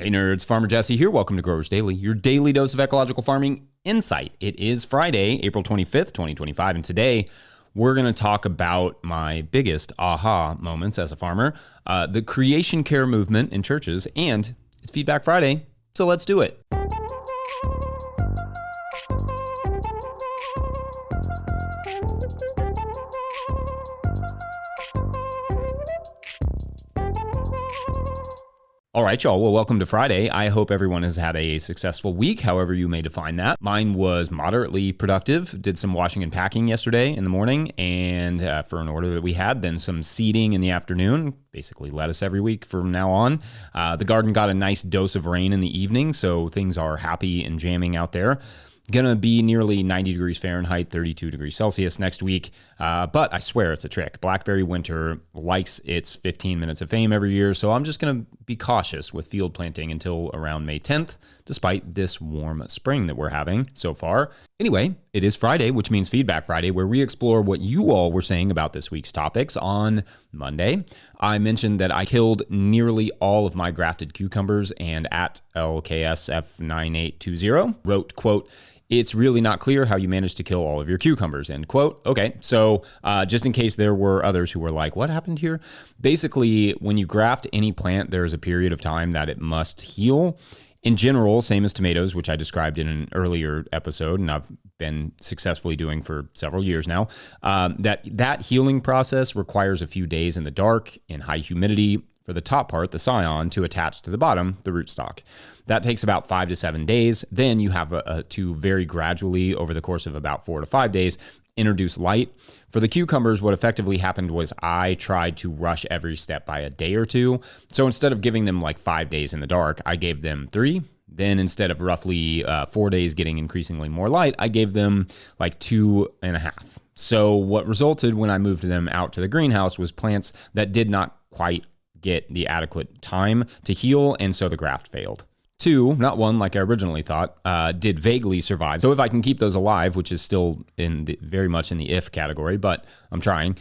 Hey nerds, Farmer Jesse here. Welcome to Growers Daily, your daily dose of ecological farming insight. It is Friday, April 25th, 2025, and today we're going to talk about my biggest aha moments as a farmer, the creation care movement in churches, and it's Feedback Friday, so let's do it. All right, y'all. Well, welcome to Friday. I hope everyone has had a successful week, however you may define that. Mine was moderately productive. Did some washing and packing yesterday in the morning and for an order that we had, then some seeding in the afternoon, basically lettuce every week from now on. The garden got a nice dose of rain in the evening, so things are happy and jamming out there. Gonna be nearly 90 degrees Fahrenheit, 32 degrees Celsius next week, but I swear it's a trick. Blackberry winter likes its 15 minutes of fame every year, so I'm just gonna be cautious with field planting until around May 10th, despite this warm spring that we're having so far. Anyway, it is Friday, which means Feedback Friday, where we explore what you all were saying about this week's topics. On Monday, I mentioned that I killed nearly all of my grafted cucumbers, and at LKSF9820 wrote, quote, "It's really not clear how you managed to kill all of your cucumbers," end quote. Okay, so just in case there were others who were like, what happened here? Basically, when you graft any plant, there's a period of time that it must heal. In general, same as tomatoes, which I described in an earlier episode, and I've been successfully doing for several years now, that healing process requires a few days in the dark, in high humidity, for the top part, the scion, to attach to the bottom, the rootstock. That takes about 5 to 7 days. Then you have to very gradually, over the course of about 4 to 5 days, introduce light. For the cucumbers, what effectively happened was I tried to rush every step by a day or two. So instead of giving them like 5 days in the dark, I gave them 3. Then instead of roughly 4 days getting increasingly more light, I gave them like 2.5. So what resulted when I moved them out to the greenhouse was plants that did not quite get the adequate time to heal, and so the graft failed. 2, not 1 like I originally thought, did vaguely survive. So if I can keep those alive, which is still very much in the if category, but I'm trying.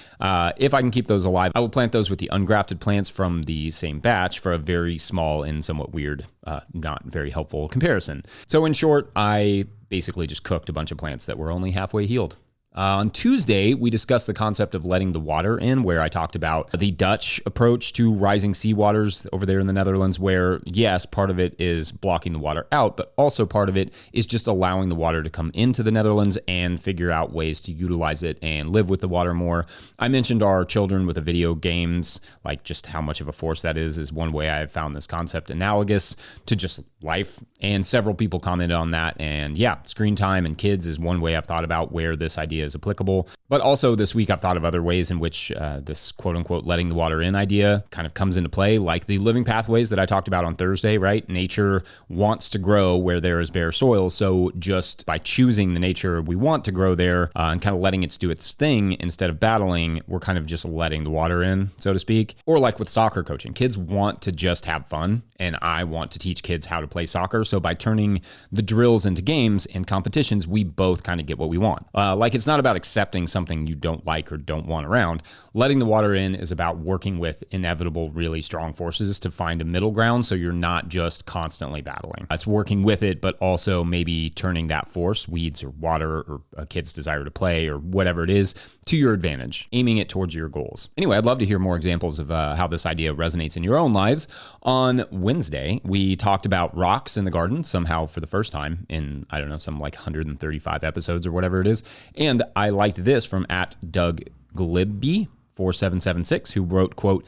If I can keep those alive, I will plant those with the ungrafted plants from the same batch for a very small and somewhat weird, not very helpful comparison. So in short, I basically just cooked a bunch of plants that were only halfway healed. On Tuesday, we discussed the concept of letting the water in, where I talked about the Dutch approach to rising seawaters over there in the Netherlands, where, yes, part of it is blocking the water out, but also part of it is just allowing the water to come into the Netherlands and figure out ways to utilize it and live with the water more. I mentioned our children with the video games, like just how much of a force that is one way I have found this concept analogous to just life, and several people commented on that. And yeah, screen time and kids is one way I've thought about where this idea is applicable. But also this week I've thought of other ways in which this quote unquote letting the water in idea kind of comes into play, like the living pathways that I talked about on Thursday, right? Nature wants to grow where there is bare soil. So just by choosing the nature we want to grow there and kind of letting it do its thing instead of battling, we're kind of just letting the water in, so to speak. Or like with soccer coaching, kids want to just have fun, and I want to teach kids how to play soccer. So by turning the drills into games and competitions, we both kind of get what we want. Like it's not about accepting something you don't like or don't want around. Letting the water in is about working with inevitable, really strong forces to find a middle ground, so you're not just constantly battling. It's working with it, but also maybe turning that force, weeds or water or a kid's desire to play or whatever it is, to your advantage, aiming it towards your goals. Anyway, I'd love to hear more examples of how this idea resonates in your own lives. On Wednesday, we talked about rocks in the garden, somehow for the first time in, I don't know, some like 135 episodes or whatever it is. And I liked this from @DougGlibby4776, who wrote, quote,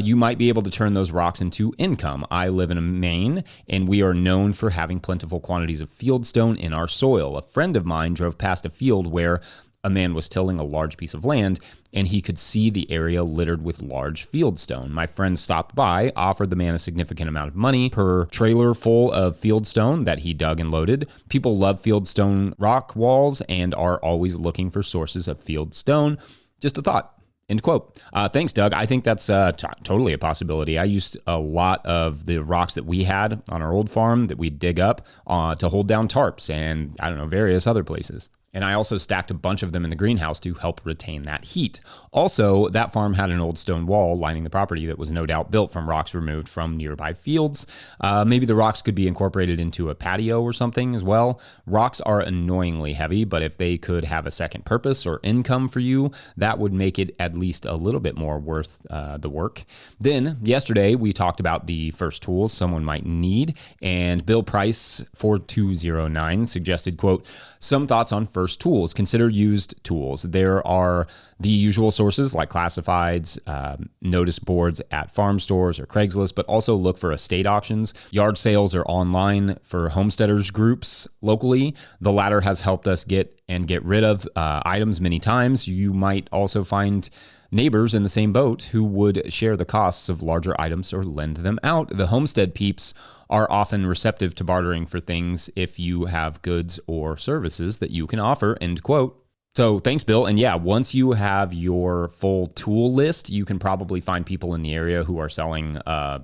"You might be able to turn those rocks into income. I live in Maine, and we are known for having plentiful quantities of fieldstone in our soil. A friend of mine drove past a field where a man was tilling a large piece of land, and he could see the area littered with large fieldstone. My friend stopped by, offered the man a significant amount of money per trailer full of fieldstone that he dug and loaded. People love fieldstone rock walls and are always looking for sources of fieldstone. Just a thought." End quote. Thanks, Doug. I think that's totally a possibility. I used a lot of the rocks that we had on our old farm that we dig up to hold down tarps and, I don't know, various other places. And I also stacked a bunch of them in the greenhouse to help retain that heat. Also, that farm had an old stone wall lining the property that was no doubt built from rocks removed from nearby fields. Maybe the rocks could be incorporated into a patio or something as well. Rocks are annoyingly heavy, but if they could have a second purpose or income for you, that would make it at least a little bit more worth the work. Then, yesterday, we talked about the first tools someone might need, and Bill Price, 4209, suggested, quote, some thoughts on first tools. Consider used tools. There are the usual sources like classifieds, notice boards at farm stores or Craigslist, but also look for estate auctions. Yard sales are online for homesteaders groups locally. The latter has helped us get rid of items many times. You might also find neighbors in the same boat who would share the costs of larger items or lend them out. The homestead peeps are often receptive to bartering for things if you have goods or services that you can offer, end quote. So thanks, Bill. And yeah, once you have your full tool list, you can probably find people in the area who are selling, a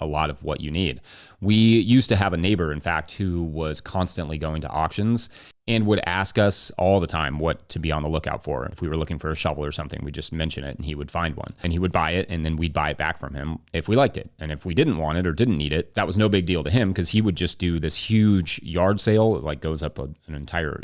lot of what you need. We used to have a neighbor, in fact, who was constantly going to auctions and would ask us all the time what to be on the lookout for. If we were looking for a shovel or something, we'd just mention it and he would find one. And he would buy it, and then we'd buy it back from him if we liked it. And if we didn't want it or didn't need it, that was no big deal to him because he would just do this huge yard sale. It like goes up an entire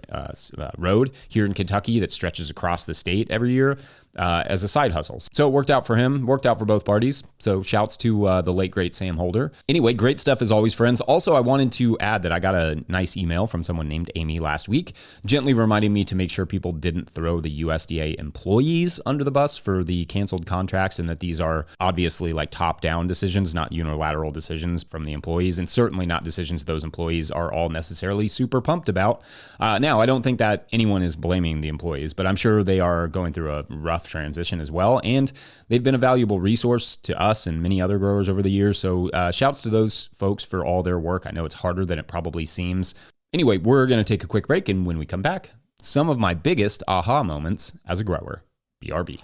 road here in Kentucky that stretches across the state every year. As a side hustle. So it worked out for him, worked out for both parties. So shouts to the late, great Sam Holder. Anyway, great stuff as always, friends. Also, I wanted to add that I got a nice email from someone named Amy last week, gently reminding me to make sure people didn't throw the USDA employees under the bus for the canceled contracts, and that these are obviously like top-down decisions, not unilateral decisions from the employees, and certainly not decisions those employees are all necessarily super pumped about. Now, I don't think that anyone is blaming the employees, but I'm sure they are going through a rough transition as well, and they've been a valuable resource to us and many other growers over the years. So shouts to those folks for all their work. I know it's harder than it probably seems. Anyway, we're going to take a quick break, and when we come back, some of my biggest aha moments as a grower. BRB.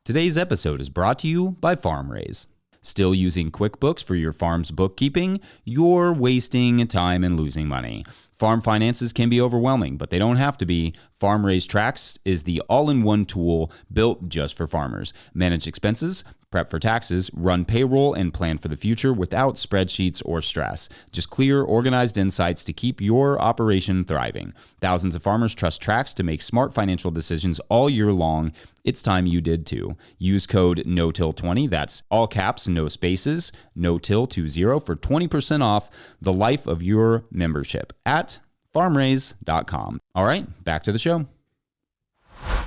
Today's episode is brought to you by FarmRaise. Still using QuickBooks for your farm's bookkeeping? You're wasting time and losing money. Farm finances can be overwhelming, but they don't have to be. FarmRaise Tracks is the all-in-one tool built just for farmers. Manage expenses, prep for taxes, run payroll, and plan for the future without spreadsheets or stress. Just clear, organized insights to keep your operation thriving. Thousands of farmers trust Tracks to make smart financial decisions all year long. It's time you did too. Use code NOTIL20, that's all caps, no spaces, NOTIL20 for 20% off the life of your membership at farmraise.com. All right, back to the show.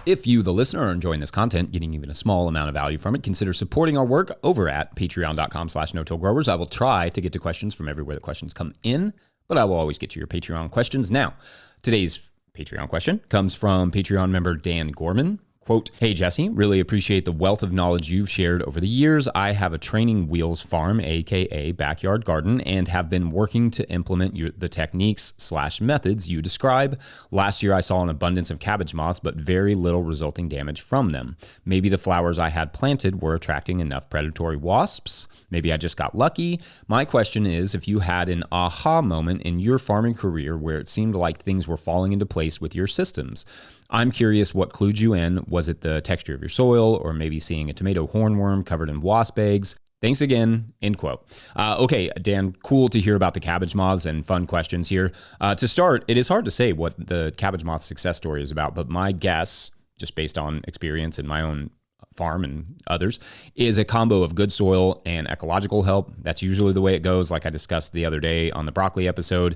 If you, the listener, are enjoying this content, getting even a small amount of value from it, consider supporting our work over at patreon.com/no-till-growers. I will try to get to questions from everywhere the questions come in, but I will always get to your Patreon questions. Now, today's Patreon question comes from Patreon member Dan Gorman. Quote, hey, Jesse, really appreciate the wealth of knowledge you've shared over the years. I have a training wheels farm, aka backyard garden, and have been working to implement the techniques/methods you describe. Last year, I saw an abundance of cabbage moths, but very little resulting damage from them. Maybe the flowers I had planted were attracting enough predatory wasps. Maybe I just got lucky. My question is, if you had an aha moment in your farming career where it seemed like things were falling into place with your systems. I'm curious what clued you in. Was it the texture of your soil, or maybe seeing a tomato hornworm covered in wasp eggs? Thanks again, end quote. Okay, Dan, cool to hear about the cabbage moths and fun questions here. To start, it is hard to say what the cabbage moth success story is about, but my guess, just based on experience in my own farm and others, is a combo of good soil and ecological help. That's usually the way it goes, like I discussed the other day on the broccoli episode.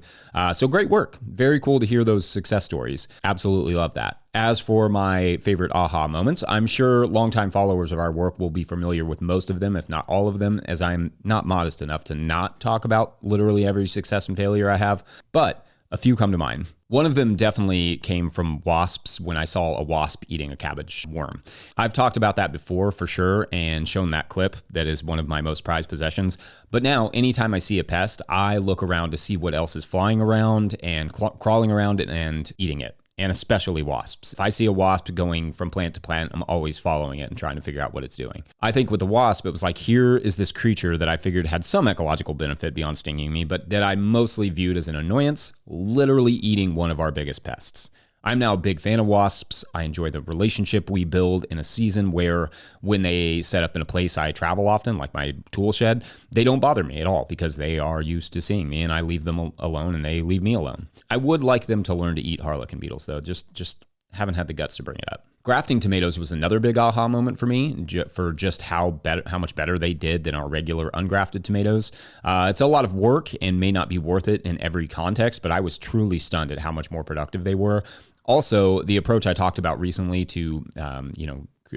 So great work. Very cool to hear those success stories. Absolutely love that. As for my favorite aha moments, I'm sure longtime followers of our work will be familiar with most of them, if not all of them, as I'm not modest enough to not talk about literally every success and failure I have, but a few come to mind. One of them definitely came from wasps when I saw a wasp eating a cabbage worm. I've talked about that before for sure and shown that clip. That is one of my most prized possessions. But now, anytime I see a pest, I look around to see what else is flying around and crawling around it and eating it. And especially wasps. If I see a wasp going from plant to plant, I'm always following it and trying to figure out what it's doing. I think with the wasp, it was like, here is this creature that I figured had some ecological benefit beyond stinging me, but that I mostly viewed as an annoyance, literally eating one of our biggest pests. I'm now a big fan of wasps. I enjoy the relationship we build in a season where when they set up in a place I travel often, like my tool shed, they don't bother me at all because they are used to seeing me and I leave them alone and they leave me alone. I would like them to learn to eat harlequin beetles though, just haven't had the guts to bring it up. Grafting tomatoes was another big aha moment for me for just how much better they did than our regular ungrafted tomatoes. It's a lot of work and may not be worth it in every context, but I was truly stunned at how much more productive they were. Also, the approach I talked about recently to,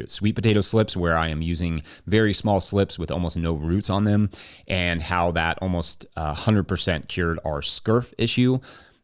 sweet potato slips, where I am using very small slips with almost no roots on them, and how that almost 100% cured our scurf issue.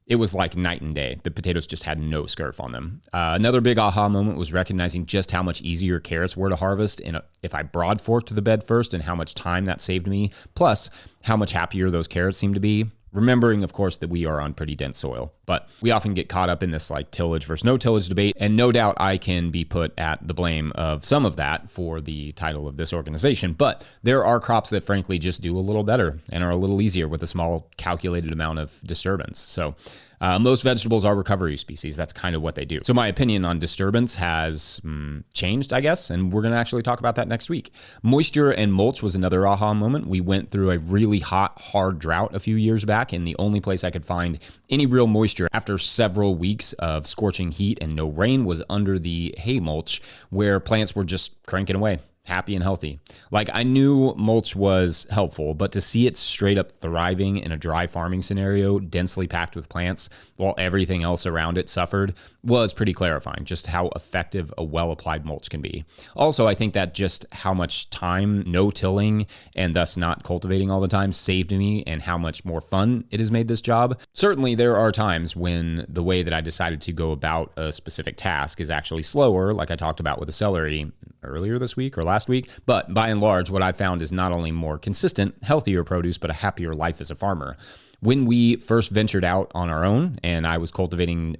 It was like night and day. The potatoes just had no scurf on them. Another big aha moment was recognizing just how much easier carrots were to harvest and if I broad forked the bed first, and how much time that saved me, plus how much happier those carrots seemed to be. Remembering, of course, that we are on pretty dense soil, but we often get caught up in this like tillage versus no tillage debate. And no doubt I can be put at the blame of some of that for the title of this organization. But there are crops that frankly just do a little better and are a little easier with a small calculated amount of disturbance. So most vegetables are recovery species. That's kind of what they do. So my opinion on disturbance has changed, I guess, and we're going to actually talk about that next week. Moisture and mulch was another aha moment. We went through a really hot, hard drought a few years back, and the only place I could find any real moisture after several weeks of scorching heat and no rain was under the hay mulch, where plants were just cranking away, happy and healthy. Like, I knew mulch was helpful, but to see it straight up thriving in a dry farming scenario, densely packed with plants, while everything else around it suffered, was pretty clarifying, just how effective a well-applied mulch can be. Also, I think that just how much time no tilling and thus not cultivating all the time saved me, and how much more fun it has made this job. Certainly, there are times when the way that I decided to go about a specific task is actually slower, like I talked about with the celery earlier this week or last week. But by and large, what I found is not only more consistent, healthier produce, but a happier life as a farmer. When we first ventured out on our own and I was cultivating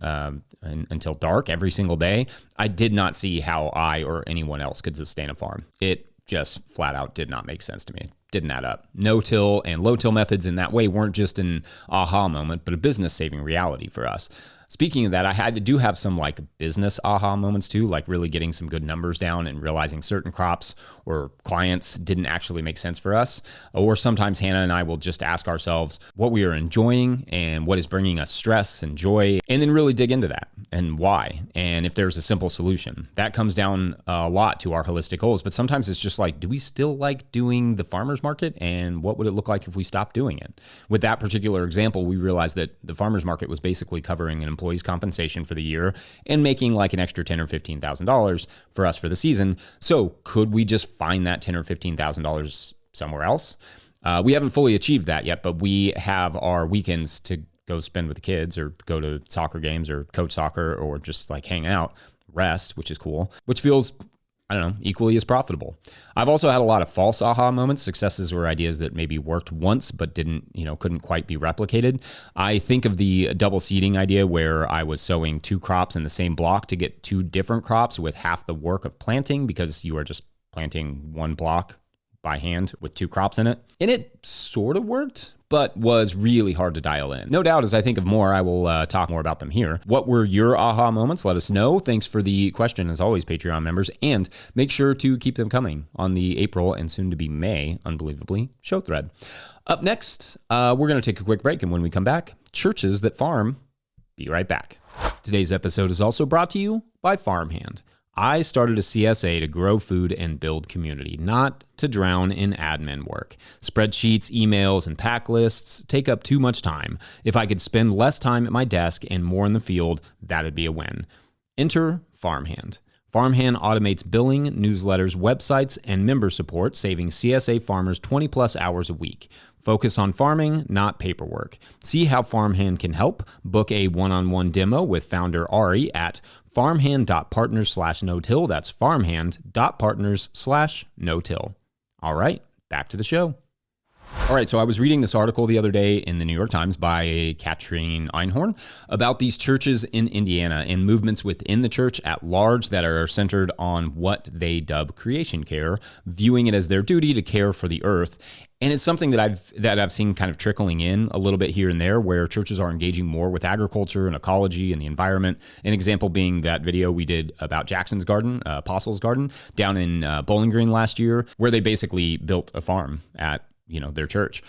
until dark every single day, I did not see how I or anyone else could sustain a farm. It just flat out did not make sense to me. It didn't add up. No-till and low-till methods in that way weren't just an aha moment, but a business-saving reality for us. Speaking of that, I do have some like business aha moments too, like really getting some good numbers down and realizing certain crops or clients didn't actually make sense for us. Or sometimes Hannah and I will just ask ourselves what we are enjoying and what is bringing us stress and joy, and then really dig into that and why. And if there's a simple solution, that comes down a lot to our holistic goals. But sometimes it's just like, do we still like doing the farmer's market? And what would it look like if we stopped doing it? With that particular example, we realized that the farmer's market was basically covering an employee's compensation for the year and making like an extra $10,000 or $15,000 for us for the season. So could we just find that $10,000 or $15,000 somewhere else? We haven't fully achieved that yet, but we have our weekends to go spend with the kids or go to soccer games or coach soccer or just like hang out, rest, which is cool, which feels, I don't know, equally as profitable. I've also had a lot of false aha moments, successes or ideas that maybe worked once but couldn't quite be replicated. I think of the double seeding idea where I was sowing two crops in the same block to get two different crops with half the work of planting, because you are just planting one block by hand with two crops in it. And it sort of worked, but was really hard to dial in. No doubt, as I think of more, I will talk more about them here. What were your aha moments? Let us know. Thanks for the question, as always, Patreon members. And make sure to keep them coming on the April and soon to be May, unbelievably, show thread. Up next, we're going to take a quick break. And when we come back, churches that farm. Be right back. Today's episode is also brought to you by Farmhand. I started a CSA to grow food and build community, not to drown in admin work. Spreadsheets, emails, and pack lists take up too much time. If I could spend less time at my desk and more in the field, that'd be a win. Enter Farmhand. Farmhand automates billing, newsletters, websites, and member support, saving CSA farmers 20 plus hours a week. Focus on farming, not paperwork. See how Farmhand can help. Book a one-on-one demo with founder Ari at farmhand.partners/no-till. That's farmhand.partners/no-till. All right, back to the show. All right, so I was reading this article the other day in the New York Times by Katrine Einhorn about these churches in Indiana and movements within the church at large that are centered on what they dub creation care, viewing it as their duty to care for the earth. And it's something that I've seen kind of trickling in a little bit here and there, where churches are engaging more with agriculture and ecology and the environment. An example being that video we did about Jackson's Garden, Apostles Garden, down in Bowling Green last year, where they basically built a farm at their church,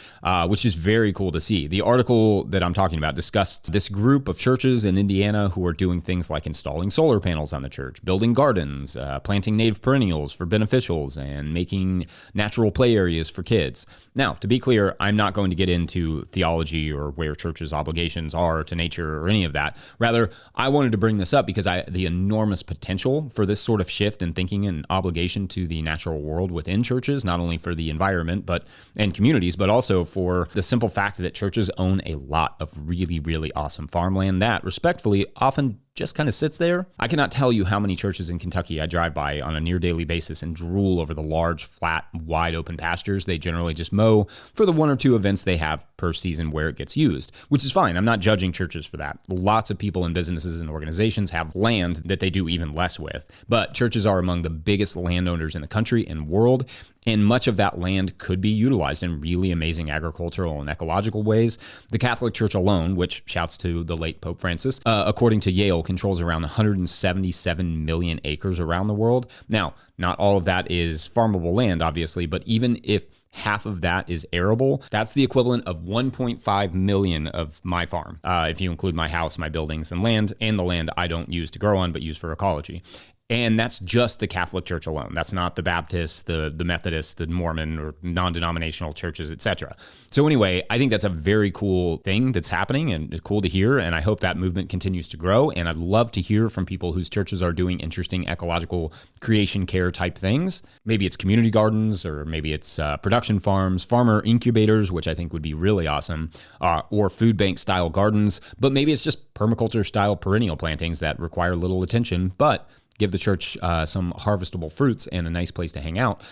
which is very cool to see. The article that I'm talking about discussed this group of churches in Indiana who are doing things like installing solar panels on the church, building gardens, planting native perennials for beneficials, and making natural play areas for kids. Now, to be clear, I'm not going to get into theology or where churches' obligations are to nature or any of that. Rather, I wanted to bring this up because the enormous potential for this sort of shift in thinking and obligation to the natural world within churches, not only for the environment, and communities, but also for the simple fact that churches own a lot of really, really awesome farmland that respectfully often just kind of sits there. I cannot tell you how many churches in Kentucky I drive by on a near daily basis and drool over the large, flat, wide open pastures they generally just mow for the 1 or 2 events they have per season where it gets used, which is fine. I'm not judging churches for that. Lots of people and businesses and organizations have land that they do even less with, but churches are among the biggest landowners in the country and world, and much of that land could be utilized in really amazing agricultural and ecological ways. The Catholic Church alone, which shouts to the late Pope Francis, according to Yale, controls around 177 million acres around the world. Now, not all of that is farmable land, obviously, but even if half of that is arable, that's the equivalent of 1.5 million of my farm, if you include my house, my buildings, and the land I don't use to grow on, but use for ecology. And that's just the Catholic Church alone. That's not the Baptists, the Methodists, the Mormon, or non-denominational churches, etc. So anyway, I think that's a very cool thing that's happening, and it's cool to hear, and I hope that movement continues to grow. And I'd love to hear from people whose churches are doing interesting ecological creation care type things. Maybe it's community gardens, or maybe it's production farms, farmer incubators, which I think would be really awesome, or food bank style gardens. But maybe it's just permaculture style perennial plantings that require little attention, but give the church some harvestable fruits and a nice place to hang out.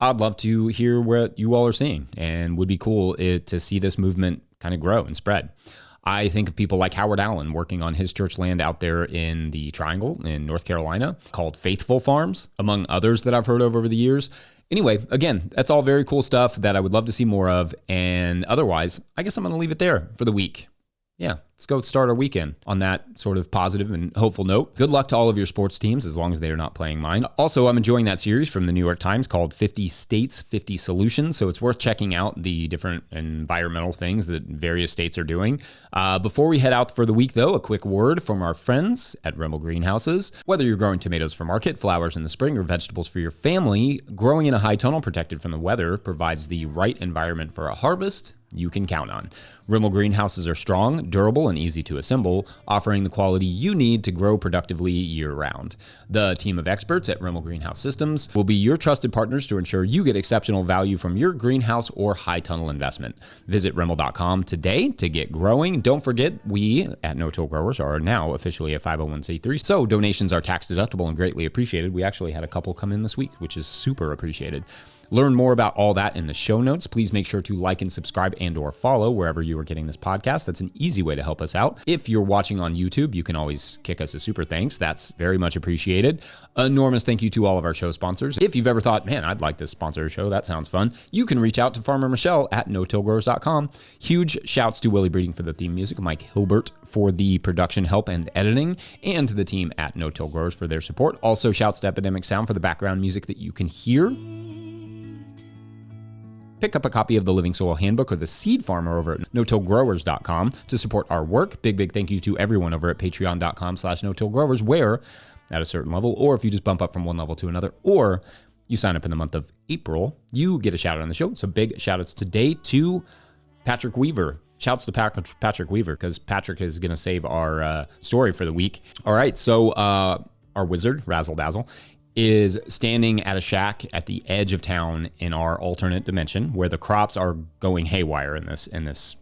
I'd love to hear what you all are seeing, and would be cool to see this movement kind of grow and spread. I think of people like Howard Allen working on his church land out there in the Triangle in North Carolina called Faithful Farms, among others that I've heard of over the years. Anyway, again, that's all very cool stuff that I would love to see more of. And otherwise, I guess I'm going to leave it there for the week. Yeah, let's go start our weekend on that sort of positive and hopeful note. Good luck to all of your sports teams, as long as they are not playing mine. Also, I'm enjoying that series from the New York Times called 50 States, 50 Solutions. So it's worth checking out the different environmental things that various states are doing. Before we head out for the week, though, a quick word from our friends at Rimmel Greenhouses. Whether you're growing tomatoes for market, flowers in the spring, or vegetables for your family, growing in a high tunnel protected from the weather provides the right environment for a harvest you can count on. Rimmel Greenhouses are strong, durable, and easy to assemble, offering the quality you need to grow productively year-round. The team of experts at Rimmel Greenhouse Systems will be your trusted partners to ensure you get exceptional value from your greenhouse or high tunnel investment. Visit Rimmel.com today to get growing. Don't forget, we at No Till Growers are now officially a 501c3, so donations are tax deductible and greatly appreciated. We actually had a couple come in this week, which is super appreciated. Learn more about all that in the show notes. Please make sure to like and subscribe and/or follow wherever you are getting this podcast. That's an easy way to help us out. If you're watching on YouTube, you can always kick us a super thanks. That's very much appreciated. Enormous thank you to all of our show sponsors. If you've ever thought, man, I'd like to sponsor a show, that sounds fun, you can reach out to Farmer Michelle at notillgrowers.com. Huge shouts to Willie Breeding for the theme music, Mike Hilbert for the production help and editing, and to the team at No Till Growers for their support. Also, shouts to Epidemic Sound for the background music that you can hear. Pick up a copy of the Living Soil Handbook or the Seed Farmer over at notillgrowers.com to support our work. Big thank you to everyone over at patreon.com/notillgrowers, where at a certain level, or if you just bump up from one level to another, or you sign up in the month of April, you get a shout out on the show. So big shout outs today to Patrick Weaver. Shouts to Patrick Weaver, because Patrick is going to save our story for the week. All right, so our wizard, Razzle Dazzle, is standing at a shack at the edge of town in our alternate dimension, where the crops are going haywire in this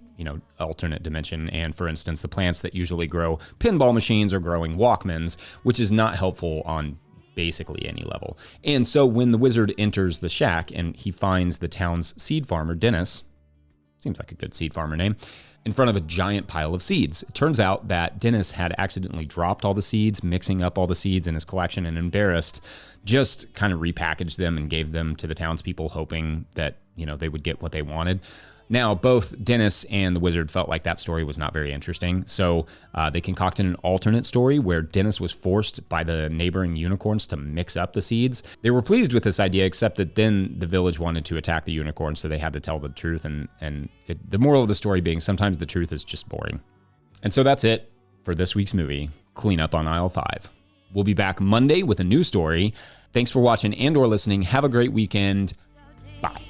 alternate dimension. And for instance, the plants that usually grow pinball machines are growing Walkmans, which is not helpful on basically any level. And so when the wizard enters the shack and he finds the town's seed farmer, Dennis, seems like a good seed farmer name, in front of a giant pile of seeds. It turns out that Dennis had accidentally dropped all the seeds, mixing up all the seeds in his collection, and embarrassed, just kind of repackaged them and gave them to the townspeople, hoping that, they would get what they wanted. Now, both Dennis and the wizard felt like that story was not very interesting, so they concocted an alternate story where Dennis was forced by the neighboring unicorns to mix up the seeds. They were pleased with this idea, except that then the village wanted to attack the unicorns, so they had to tell the truth, and the moral of the story being sometimes the truth is just boring. And so that's it for this week's movie, Cleanup on Aisle 5. We'll be back Monday with a new story. Thanks for watching and/or listening. Have a great weekend. Bye.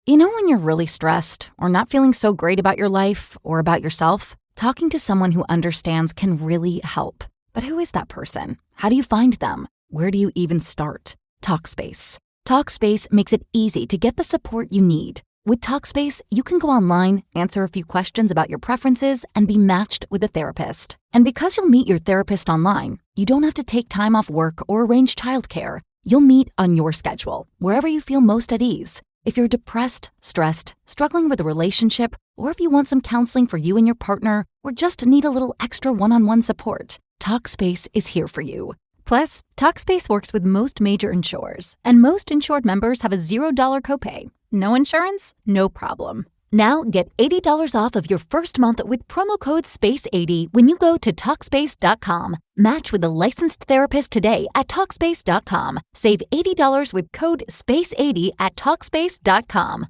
You know when you're really stressed or not feeling so great about your life or about yourself? Talking to someone who understands can really help. But who is that person? How do you find them? Where do you even start? Talkspace. Talkspace makes it easy to get the support you need. With Talkspace, you can go online, answer a few questions about your preferences, and be matched with a therapist. And because you'll meet your therapist online, you don't have to take time off work or arrange childcare. You'll meet on your schedule, wherever you feel most at ease. If you're depressed, stressed, struggling with a relationship, or if you want some counseling for you and your partner, or just need a little extra one-on-one support, Talkspace is here for you. Plus, Talkspace works with most major insurers, and most insured members have a $0 copay. No insurance? No problem. Now get $80 off of your first month with promo code SPACE80 when you go to Talkspace.com. Match with a licensed therapist today at Talkspace.com. Save $80 with code SPACE80 at Talkspace.com.